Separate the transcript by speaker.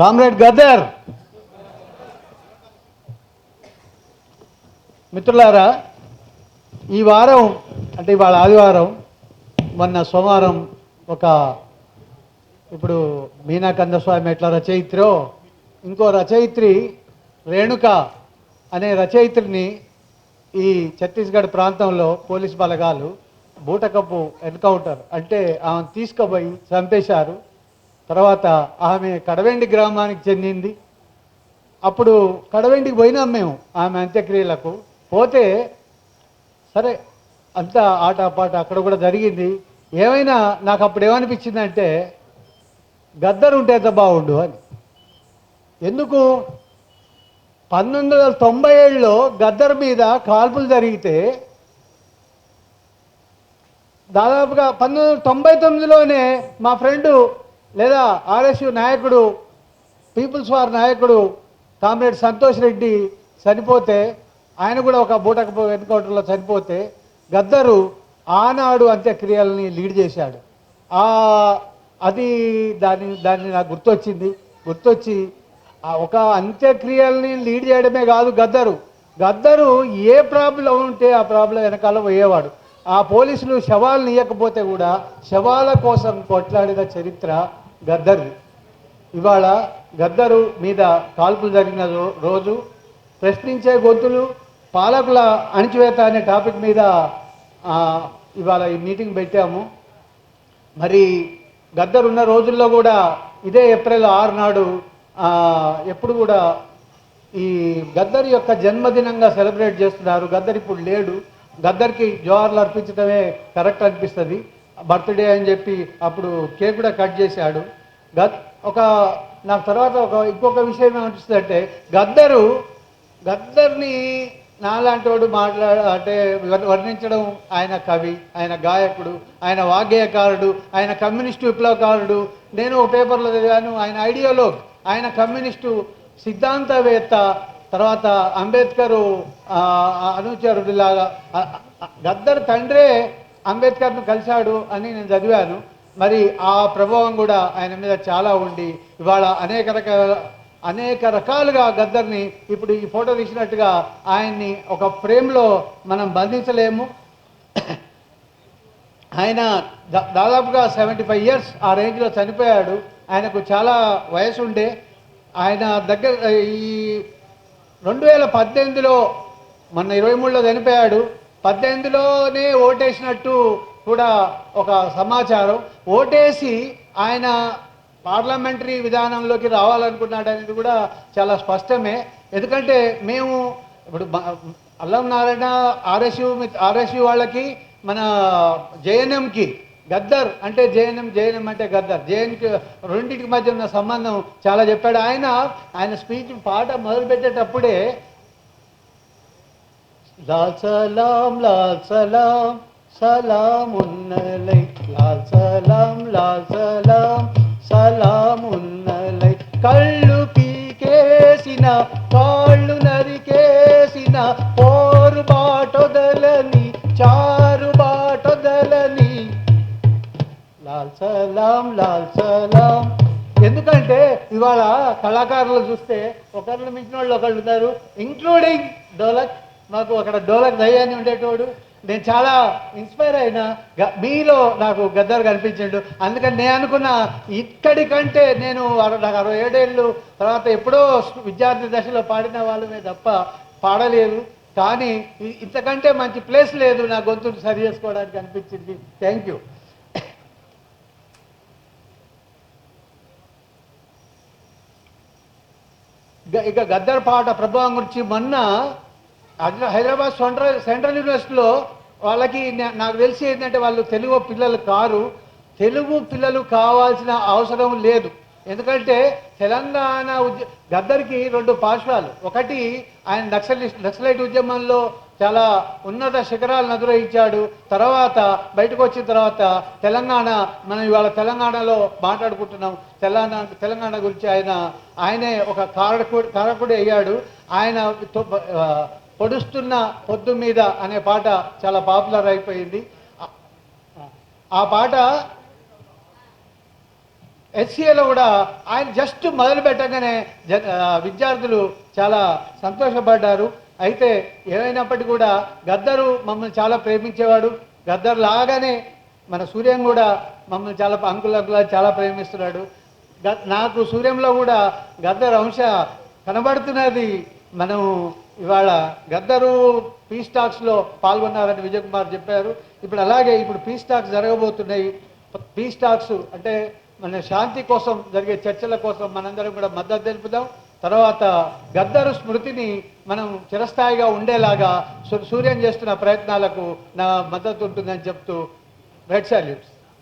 Speaker 1: Comrade Gaddar. మిత్రులారా, ఈ వారం అంటే ఇవాళ ఆదివారం, మొన్న సోమవారం ఒక ఇప్పుడు మీనా కందస్వామి ఎట్లా రచయిత్రో ఇంకో రచయిత్రి రేణుక అనే రచయిత్రిని ఈ ఛత్తీస్గఢ్ ప్రాంతంలో పోలీస్ బలగాలు బూటకప్పు ఎన్కౌంటర్ అంటే ఆమెను తీసుకుపోయి చంపేశారు. తర్వాత ఆమె కడవెండి గ్రామానికి చెందింది. అప్పుడు కడవెండికి పోయినాం మేము ఆమె అంత్యక్రియలకు. పోతే సరే అంతా ఆటపాట అక్కడ కూడా జరిగింది. ఏమైనా నాకు అప్పుడు ఏమనిపించిందంటే గద్దర్ ఉంటే ఎంత బాగుండు అని. ఎందుకు 1997లో గద్దర్ మీద కాల్పులు జరిగితే దాదాపుగా 1999లోనే మా ఫ్రెండు లేదా ఆర్ఎస్యు నాయకుడు, పీపుల్స్ వార్ నాయకుడు కామ్రేడ్ సంతోష్ రెడ్డి చనిపోతే, ఆయన కూడా ఒక బూటకపు ఎన్కౌంటర్లో చనిపోతే గద్దరు ఆనాడు అంత్యక్రియల్ని లీడ్ చేశాడు. అది దాన్ని నాకు గుర్తొచ్చి ఒక అంత్యక్రియల్ని లీడ్ చేయడమే కాదు, గద్దరు ఏ ప్రాబ్లం ఉంటే ఆ ప్రాబ్లం వెనకాల పోయేవాడు. ఆ పోలీసులు శవాలను ఇవ్వకపోతే కూడా శవాల కోసం కొట్లాడిన చరిత్ర గద్దర్ది. ఇవాళ గద్దరు మీద కాల్పులు జరిగిన రోజు ప్రశ్నించే గొంతులు, పాలకుల అణిచివేత అనే టాపిక్ మీద ఇవాళ ఈ మీటింగ్ పెట్టాము. మరి గద్దరు ఉన్న రోజుల్లో కూడా ఇదే ఏప్రిల్ 6 నాడు ఎప్పుడు కూడా ఈ గద్దర్ యొక్క జన్మదినంగా సెలబ్రేట్ చేస్తున్నారు. గద్దర్ ఇప్పుడు లేడు. గద్దర్కి జోహార్లు అర్పించడమే కరెక్ట్ అనిపిస్తుంది. బర్త్డే అని చెప్పి అప్పుడు కేక్ కూడా కట్ చేశాడు. నాకు తర్వాత ఇంకొక విషయం ఏమనిపిస్తుంది అంటే గద్దర్ని నాలాంటి వాడు అంటే వర్ణించడం, ఆయన కవి, ఆయన గాయకుడు, ఆయన వాగ్గేయకారుడు, ఆయన కమ్యూనిస్టు విప్లవకారుడు. నేను ఒక పేపర్లో చదివాను, ఆయన ఐడియాలజీ, ఆయన కమ్యూనిస్టు సిద్ధాంతవేత్త, తర్వాత అంబేద్కరు అనుచరుడిలాగా. గద్దర్ తండ్రే అంబేద్కర్ను కలిశాడు అని నేను చదివాను. మరి ఆ ప్రభావం కూడా ఆయన మీద చాలా ఉండి ఇవాళ అనేక రకాలుగా గద్దర్ని ఇప్పుడు ఈ ఫోటో తీసినట్టుగా ఆయన్ని ఒక ఫ్రేమ్లో మనం బంధించలేము. ఆయన దాదాపుగా 75 years ఆ రేంజ్లో చనిపోయాడు. ఆయనకు చాలా వయసు ఉండే. ఆయన దగ్గర ఈ 2018లో మొన్న 23లో చనిపోయాడు. 18లోనే ఓటేసినట్టు కూడా ఒక సమాచారం. ఓటేసి ఆయన పార్లమెంటరీ విధానంలోకి రావాలనుకున్నాడు అనేది కూడా చాలా స్పష్టమే. ఎందుకంటే మేము ఇప్పుడు అల్లం నారాయణ ఆర్ఎస్యు వాళ్ళకి, మన జేఎన్ఎంకి గద్దర్ అంటే జేఎన్ఎం అంటే గద్దర్, జేఎన్కి రెండింటికి మధ్య ఉన్న సంబంధం చాలా చెప్పాడు. ఆయన స్పీచ్ పాట మొదలుపెట్టేటప్పుడే లాల్ సలాం సలామున్నలై, లాల్ సలాం సలామున్నలై, కళ్ళు పీకేసిన కాళ్ళు నరికేసిన పోరు బాటొదలని చారు బాటొదలని లాల్ సలాం. ఎందుకంటే ఇవాళ కళాకారులు చూస్తే ఒకరిని మించిన వాళ్ళు ఒకళ్ళు ఉన్నారు, ఇంక్లూడింగ్ డోలక్. మాకు అక్కడ డోలక్ దయ్యాన్ని ఉండేటోడు. నేను చాలా ఇన్స్పైర్ అయినా మీలో నాకు గద్దర్ కనిపించాడు. అందుకని నేను అనుకున్నా ఇక్కడికంటే నాకు 67 ఏళ్ళు తర్వాత ఎప్పుడో విద్యార్థి దశలో పాడిన వాళ్ళమే తప్ప పాడలేదు. కానీ ఇంతకంటే మంచి ప్లేస్ లేదు నా గొంతును సరి చేసుకోవడానికి అనిపించింది. Thank you. ఇక గద్దర్ పాట ప్రభావం గురించి మొన్న హైదరాబాద్ సెంట్రల్ యూనివర్సిటీలో వాళ్ళకి నాకు తెలిసి ఏంటంటే వాళ్ళు తెలుగు పిల్లలు కారు. తెలుగు పిల్లలు కావాల్సిన అవసరం లేదు. ఎందుకంటే తెలంగాణ గద్దర్కి 2 పార్శ్వాలు. ఒకటి, ఆయన నక్సలైట్ ఉద్యమంలో చాలా ఉన్నత శిఖరాలను అధిరోహించాడు. తర్వాత బయటకు వచ్చిన తర్వాత మనం ఇవాళ తెలంగాణలో మాట్లాడుకుంటున్నాం. తెలంగాణ గురించి ఆయనే ఒక కారకుడు అయ్యాడు. ఆయన పొడుస్తున్న పొద్దు మీద అనే పాట చాలా పాపులర్ అయిపోయింది. ఆ పాట HCAలో కూడా ఆయన జస్ట్ మొదలు పెట్టగానే విద్యార్థులు చాలా సంతోషపడ్డారు. అయితే ఏమైనప్పటికీ కూడా గద్దరు మమ్మల్ని చాలా ప్రేమించేవాడు. గద్దరు లాగానే మన సూర్యం కూడా మమ్మల్ని చాలా అంకులంకులా చాలా ప్రేమిస్తున్నాడు. నాకు సూర్యంలో కూడా గద్దరు అంశ కనబడుతున్నది. మనం ఇవాళ గద్దరు పీస్ టాక్స్లో పాల్గొన్నారని విజయ్ కుమార్ చెప్పారు. ఇప్పుడు అలాగే ఇప్పుడు పీస్ టాక్స్ జరగబోతున్నాయి. పీస్ టాక్స్ అంటే మన శాంతి కోసం జరిగే చర్చల కోసం మనందరం కూడా మద్దతు తెలుపుదాం. తర్వాత గద్దరు స్మృతిని మనం చిరస్థాయిగా ఉండేలాగా సూర్యం చేస్తున్న ప్రయత్నాలకు నా మద్దతు ఉంటుందని చెప్తూ రెడ్ సాల్యూట్స్.